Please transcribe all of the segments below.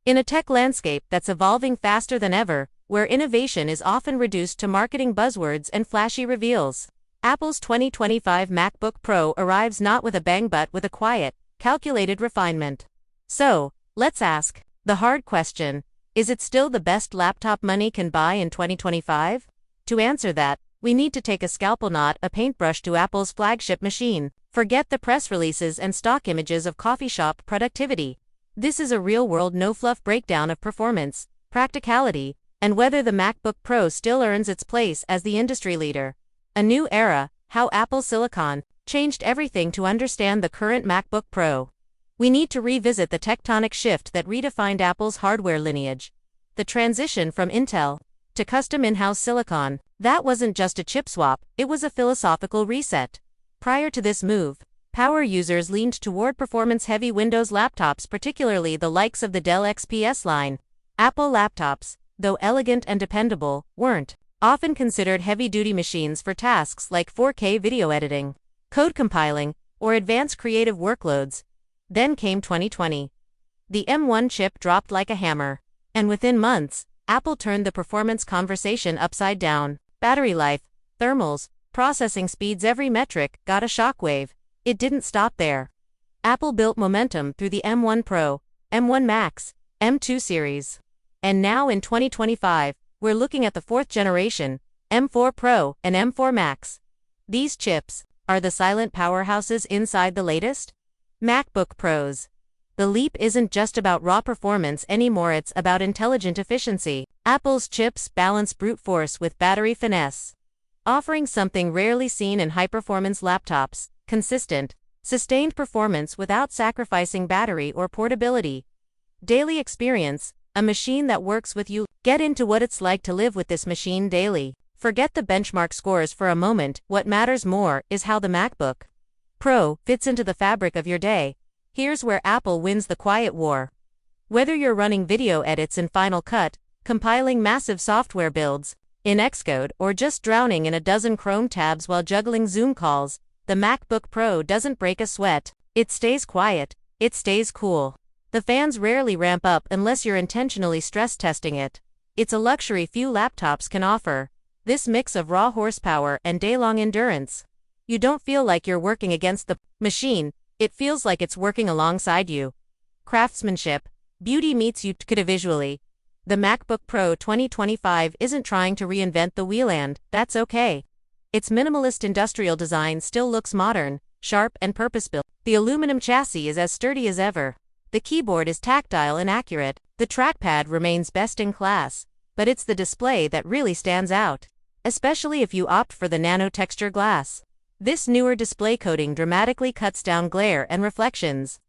In a tech landscape that's evolving faster than ever, where innovation is often reduced to marketing buzzwords and flashy reveals, Apple's 2025 MacBook Pro arrives not with a bang but with a quiet, calculated refinement. So, let's ask the hard question: is it still the best laptop money can buy in 2025? To answer that, we need to take a scalpel, not a paintbrush, to Apple's flagship machine. Forget the press releases and stock images of coffee shop productivity. This is a real-world, no-fluff breakdown of performance, practicality, and whether the MacBook Pro still earns its place as the industry leader. A new era, how Apple Silicon changed everything. To understand the current MacBook Pro, we need to revisit the tectonic shift that redefined Apple's hardware lineage. The transition from Intel to custom in-house silicon. That wasn't just a chip swap, it was a philosophical reset. Prior to this move, power users leaned toward performance-heavy Windows laptops, particularly the likes of the Dell XPS line. Apple laptops, though elegant and dependable, weren't often considered heavy-duty machines for tasks like 4K video editing, code compiling, or advanced creative workloads. Then came 2020. The M1 chip dropped like a hammer, and within months, Apple turned the performance conversation upside down. Battery life, thermals, processing speeds, every metric got a shockwave. It didn't stop there. Apple built momentum through the M1 Pro, M1 Max, M2 series. And now in 2025, we're looking at the fourth generation, M4 Pro and M4 Max. These chips are the silent powerhouses inside the latest MacBook Pros. The leap isn't just about raw performance anymore, it's about intelligent efficiency. Apple's chips balance brute force with battery finesse, offering something rarely seen in high-performance laptops: consistent, sustained performance without sacrificing battery or portability. Daily experience, a machine that works with you. Get into what it's like to live with this machine daily. Forget the benchmark scores for a moment. What matters more is how the MacBook Pro fits into the fabric of your day. Here's where Apple wins the quiet war. Whether you're running video edits in Final Cut, compiling massive software builds in Xcode, or just drowning in a dozen Chrome tabs while juggling Zoom calls, the MacBook Pro doesn't break a sweat. It stays quiet, it stays cool. The fans rarely ramp up unless you're intentionally stress testing it. It's a luxury few laptops can offer. This mix of raw horsepower and day-long endurance. You don't feel like you're working against the machine, it feels like it's working alongside you. Craftsmanship, beauty meets you visually. The MacBook Pro 2025 isn't trying to reinvent the wheel, and that's okay. Its minimalist industrial design still looks modern, sharp, and purpose-built. The aluminum chassis is as sturdy as ever. The keyboard is tactile and accurate. The trackpad remains best in class. But it's the display that really stands out, especially if you opt for the nano texture glass. This newer display coating dramatically cuts down glare and reflections,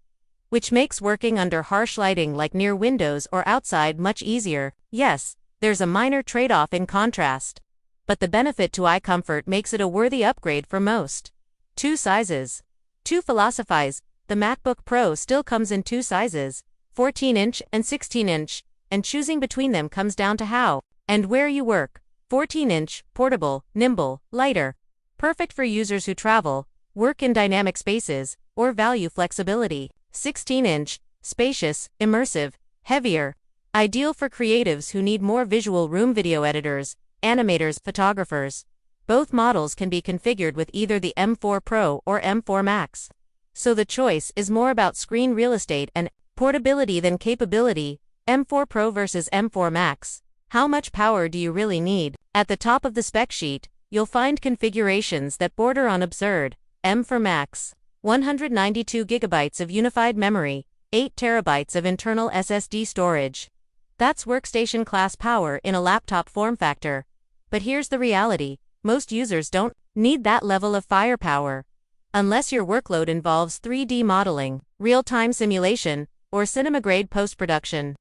which makes working under harsh lighting like near windows or outside much easier. Yes, there's a minor trade-off in contrast, but the benefit to eye comfort makes it a worthy upgrade for most. 2 sizes. To philosophize, the MacBook Pro still comes in 2 sizes, 14-inch and 16-inch, and choosing between them comes down to how and where you work. 14-inch, portable, nimble, lighter. Perfect for users who travel, work in dynamic spaces, or value flexibility. 16-inch, spacious, immersive, heavier. Ideal for creatives who need more visual room: video editors, animators, photographers. Both models can be configured with either the M4 Pro or M4 Max. So the choice is more about screen real estate and portability than capability. M4 Pro versus M4 Max. How much power do you really need? At the top of the spec sheet, you'll find configurations that border on absurd. M for Max. 192 GB of unified memory, 8 TB of internal SSD storage. That's workstation class power in a laptop form factor. But here's the reality: most users don't need that level of firepower. Unless your workload involves 3D modeling, real-time simulation, or cinema-grade post-production.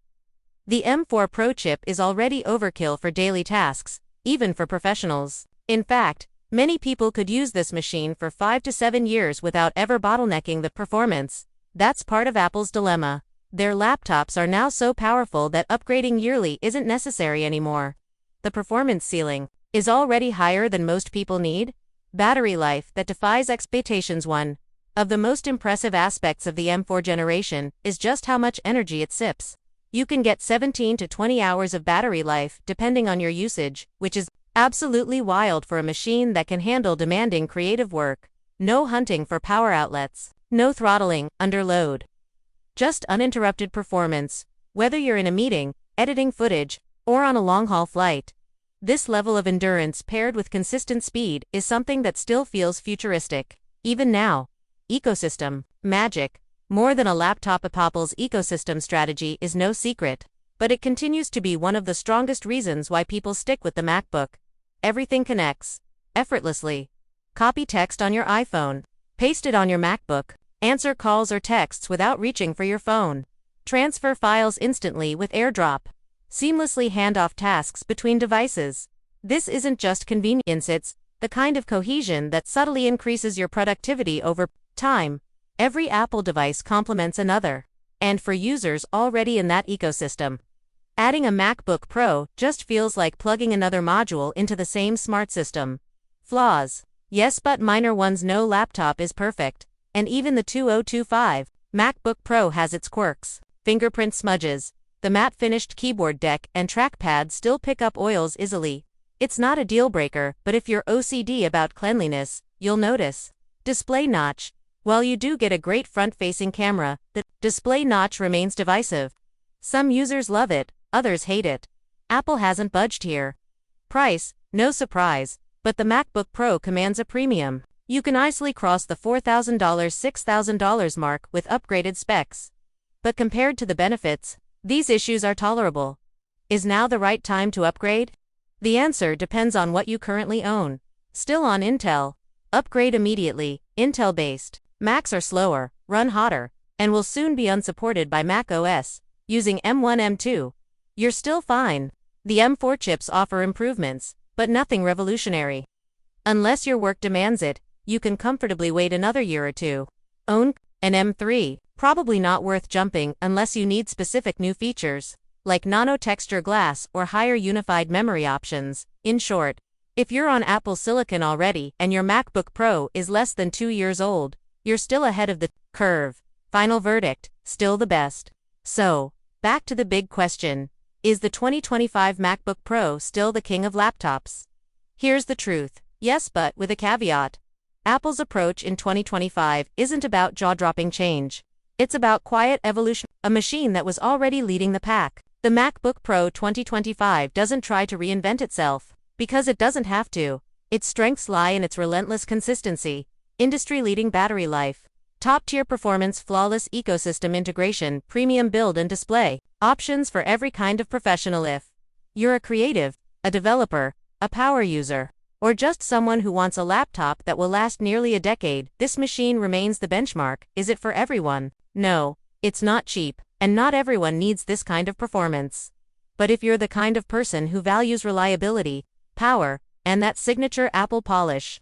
The M4 Pro chip is already overkill for daily tasks, even for professionals. In fact, many people could use this machine for 5 to 7 years without ever bottlenecking the performance. That's part of Apple's dilemma. Their laptops are now so powerful that upgrading yearly isn't necessary anymore. The performance ceiling is already higher than most people need. Battery life that defies expectations. One of the most impressive aspects of the M4 generation is just how much energy it sips. You can get 17 to 20 hours of battery life depending on your usage, which is absolutely wild for a machine that can handle demanding creative work. No hunting for power outlets. No throttling under load. Just uninterrupted performance, whether you're in a meeting, editing footage, or on a long-haul flight. This level of endurance paired with consistent speed is something that still feels futuristic, even now. Ecosystem magic. More than a laptop, Apple's ecosystem strategy is no secret, but it continues to be one of the strongest reasons why people stick with the MacBook. Everything connects effortlessly. Copy text on your iPhone, paste it on your MacBook, answer calls or texts without reaching for your phone, transfer files instantly with AirDrop, seamlessly hand off tasks between devices. This isn't just convenience, it's the kind of cohesion that subtly increases your productivity over time. Every Apple device complements another, and for users already in that ecosystem, adding a MacBook Pro just feels like plugging another module into the same smart system. Flaws. Yes, but minor ones. No laptop is perfect, and even the 2025 MacBook Pro has its quirks. Fingerprint smudges. The matte-finished keyboard deck and trackpad still pick up oils easily. It's not a deal-breaker, but if you're OCD about cleanliness, you'll notice. Display notch. While you do get a great front-facing camera, the display notch remains divisive. Some users love it, others hate it. Apple hasn't budged here. Price, no surprise, but the MacBook Pro commands a premium. You can easily cross the $4,000, $6,000 mark with upgraded specs. But compared to the benefits, these issues are tolerable. Is now the right time to upgrade? The answer depends on what you currently own. Still on Intel? Upgrade immediately. Intel-based Macs are slower, run hotter, and will soon be unsupported by Mac OS. Using M1 M2, you're still fine. The M4 chips offer improvements, but nothing revolutionary. Unless your work demands it, you can comfortably wait another year or two. Own an M3, probably not worth jumping unless you need specific new features, like nano texture glass or higher unified memory options. In short, if you're on Apple Silicon already and your MacBook Pro is less than 2 years old, you're still ahead of the curve. Final verdict, still the best. So, back to the big question. Is the 2025 MacBook Pro still the king of laptops? Here's the truth. Yes, but with a caveat. Apple's approach in 2025 isn't about jaw-dropping change. It's about quiet evolution, a machine that was already leading the pack. The MacBook Pro 2025 doesn't try to reinvent itself, because it doesn't have to. Its strengths lie in its relentless consistency, industry-leading battery life, top-tier performance, flawless ecosystem integration, premium build and display, options for every kind of professional. If you're a creative, a developer, a power user, or just someone who wants a laptop that will last nearly a decade, this machine remains the benchmark. Is it for everyone? No, it's not cheap, and not everyone needs this kind of performance. But if you're the kind of person who values reliability, power, and that signature Apple polish,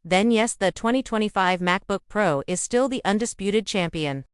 then yes, the 2025 MacBook Pro is still the undisputed champion.